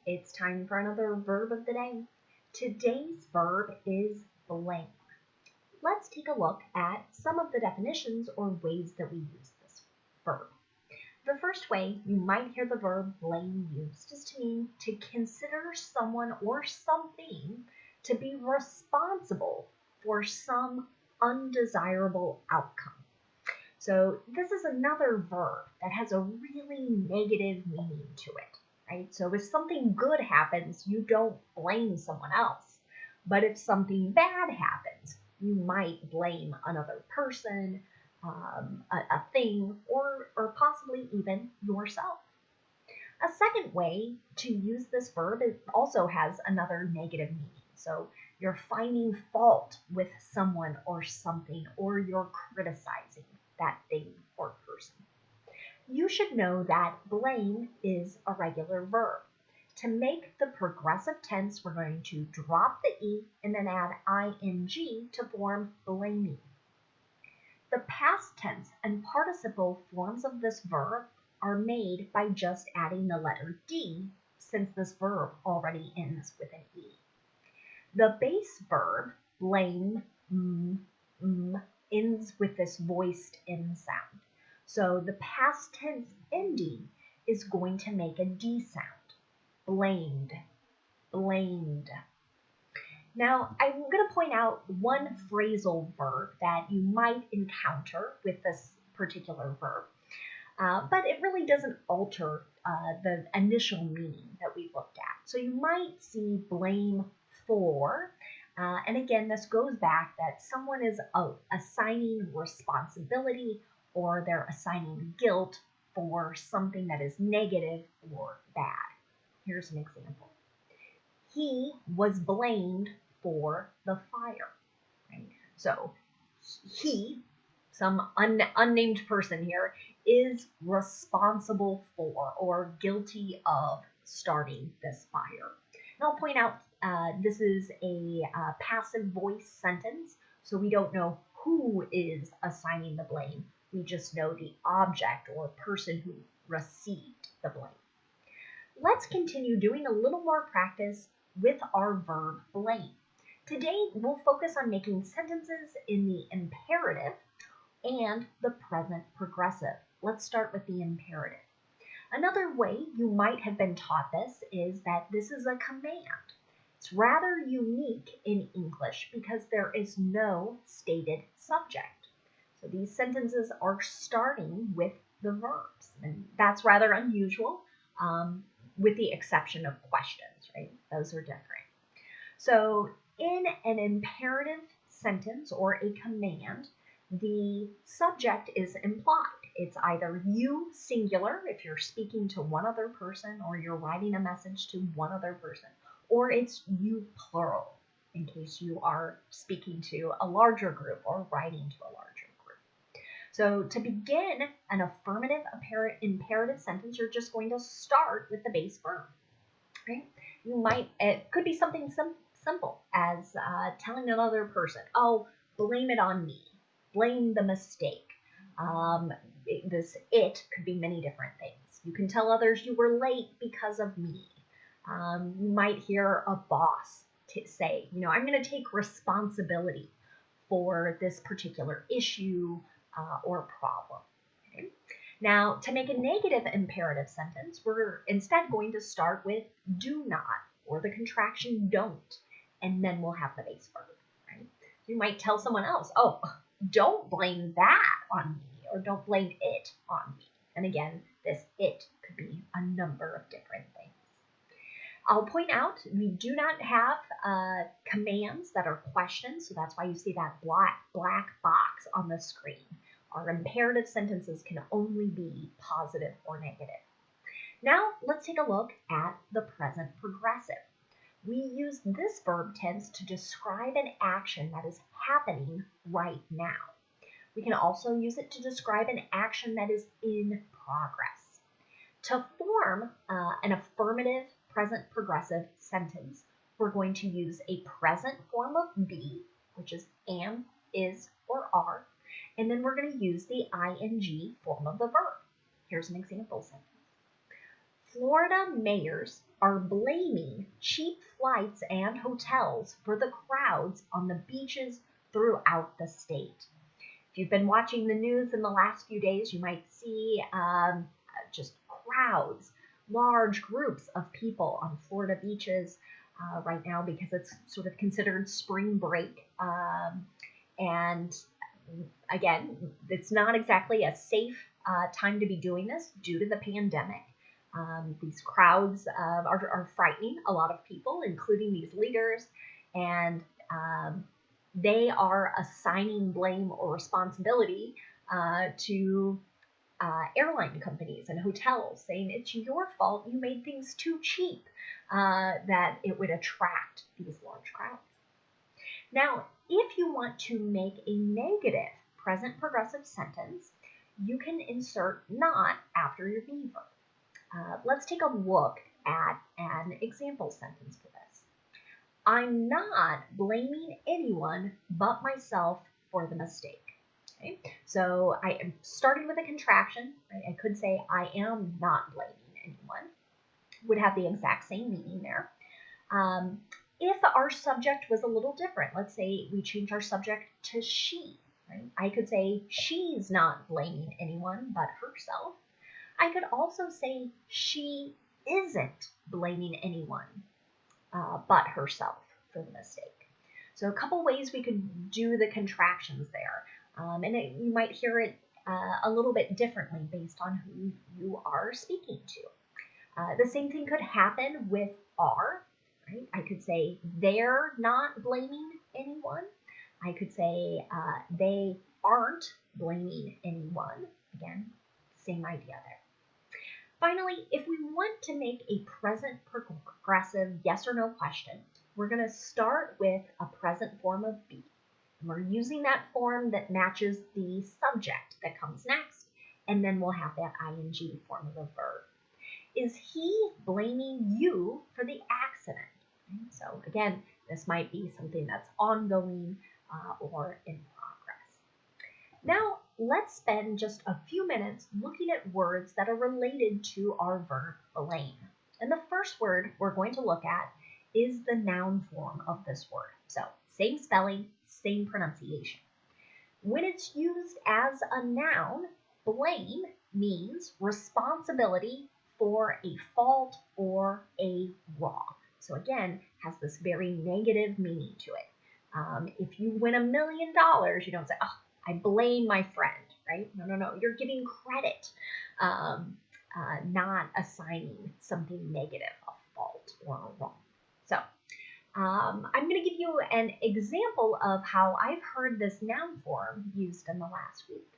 It's time for another verb of the day. Today's verb is blame. Let's take a look at some of the definitions or ways that we use this verb. The first way you might hear the verb blame used is to mean to consider someone or something to be responsible for some undesirable outcome. So this is another verb that has a really negative meaning to it, right? So if something good happens, you don't blame someone else. But if something bad happens, you might blame another person, a thing, or possibly even yourself. A second way to use this verb, it also has another negative meaning. So you're finding fault with someone or something, or you're criticizing that thing or person. You should know that blame is a regular verb. To make the progressive tense, we're going to drop the E and then add ing to form blaming. The past tense and participle forms of this verb are made by just adding the letter D, since this verb already ends with an E. The base verb, blame, ends with this voiced N sound. So the past tense ending is going to make a D sound. Blamed, blamed. Now, I'm going to point out one phrasal verb that you might encounter with this particular verb, but it really doesn't alter the initial meaning that we looked at. So you might see blame for, and again, this goes back that someone is assigning responsibility or they're assigning guilt for something that is negative or bad. Here's an example. He was blamed for the fire. Right? So he, some unnamed person here, is responsible for or guilty of starting this fire. And I'll point out this is a passive voice sentence, so we don't know who is assigning the blame. We just know the object or person who received the blame. Let's continue doing a little more practice with our verb blame. Today, we'll focus on making sentences in the imperative and the present progressive. Let's start with the imperative. Another way you might have been taught this is that this is a command. It's rather unique in English because there is no stated subject. So these sentences are starting with the verbs, and that's rather unusual, with the exception of questions, right? Those are different. So in an imperative sentence or a command, the subject is implied. It's either you singular if you're speaking to one other person or you're writing a message to one other person, or it's you plural in case you are speaking to a larger group or writing to a larger group. So to begin an affirmative imperative sentence, you're just going to start with the base verb. Right? It could be something simple as telling another person, oh, blame it on me, blame the mistake. It could be many different things. You can tell others you were late because of me. You might hear a boss say, I'm going to take responsibility for this particular issue or problem. Okay? Now, to make a negative imperative sentence, we're instead going to start with do not or the contraction don't, and then we'll have the base verb. Right? You might tell someone else, oh, don't blame that on me, or don't blame it on me. And again, this it could be a number of different things. I'll point out we do not have commands that are questions, so that's why you see that black box on the screen. Our imperative sentences can only be positive or negative. Now, let's take a look at the present progressive. We use this verb tense to describe an action that is happening right now. We can also use it to describe an action that is in progress. To form an affirmative present progressive sentence, we're going to use a present form of be, which is am, is, or are, and then we're going to use the ing form of the verb. Here's an example sentence. Florida mayors are blaming cheap flights and hotels for the crowds on the beaches throughout the state. If you've been watching the news in the last few days, you might see just crowds, large groups of people on Florida beaches right now because it's sort of considered spring break. And again, it's not exactly a safe time to be doing this due to the pandemic. These crowds are frightening a lot of people, including these leaders, and they are assigning blame or responsibility to airline companies and hotels, saying it's your fault, you made things too cheap, that it would attract these large crowds. Now, if you want to make a negative present progressive sentence, you can insert not after your be verb. Let's take a look at an example sentence for this. I'm not blaming anyone but myself for the mistake. Okay? So I am starting with a contraction. Right? I could say I am not blaming anyone. Would have the exact same meaning there. If our subject was a little different, let's say we change our subject to she. Right? I could say she's not blaming anyone but herself. I could also say she isn't blaming anyone but herself for the mistake. So a couple ways we could do the contractions there. You might hear it a little bit differently based on who you are speaking to. The same thing could happen with are. Right? I could say they're not blaming anyone. I could say they aren't blaming anyone. Again, same idea there. Finally, if we want to make a present progressive yes or no question, we're going to start with a present form of be. And we're using that form that matches the subject that comes next, and then we'll have that ing form of the verb. Is he blaming you for the accident? So again, this might be something that's ongoing or in progress. Now, let's spend just a few minutes looking at words that are related to our verb blame. And the first word we're going to look at is the noun form of this word. So same spelling, same pronunciation. When it's used as a noun, blame means responsibility for a fault or a wrong. So again, has this very negative meaning to it. If you win $1 million, you don't say, oh, I blame my friend, right? No. You're giving credit, not assigning something negative, a fault or a wrong. So I'm going to give you an example of how I've heard this noun form used in the last week.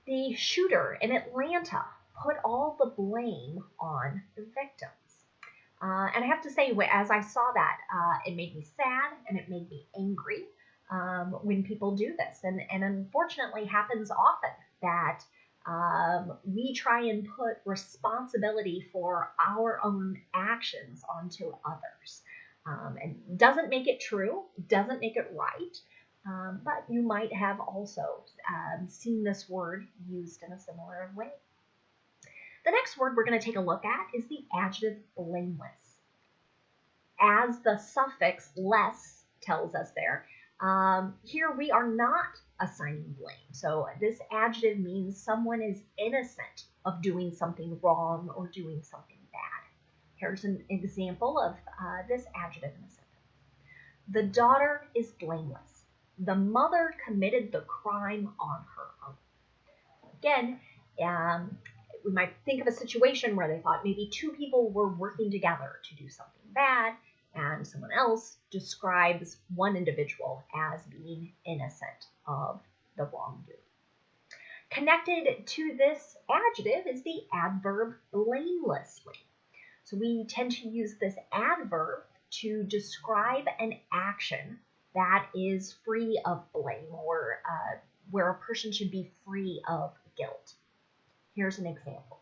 The shooter in Atlanta put all the blame on the victims. And I have to say, as I saw that, it made me sad and it made me angry when people do this. And unfortunately happens often that we try and put responsibility for our own actions onto others. And doesn't make it true, doesn't make it right, but you might have also seen this word used in a similar way. The next word we're going to take a look at is the adjective blameless. As the suffix less tells us there, here we are not assigning blame. So this adjective means someone is innocent of doing something wrong or doing something bad. Here's an example of this adjective in a sentence. The daughter is blameless. The mother committed the crime on her own. Again, we might think of a situation where they thought maybe two people were working together to do something bad, and someone else describes one individual as being innocent of the wrongdoing. Connected to this adjective is the adverb blamelessly. So we tend to use this adverb to describe an action that is free of blame, or where a person should be free of guilt. Here's an example.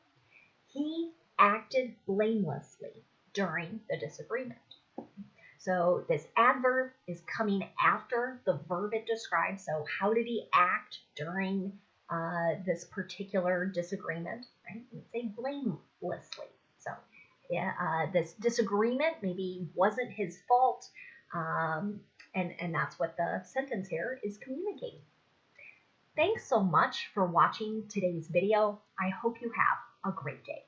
He acted blamelessly during the disagreement. So this adverb is coming after the verb it describes. So how did he act during this particular disagreement? Right? It's a So yeah, this disagreement maybe wasn't his fault, and that's what the sentence here is communicating. Thanks so much for watching today's video. I hope you have a great day.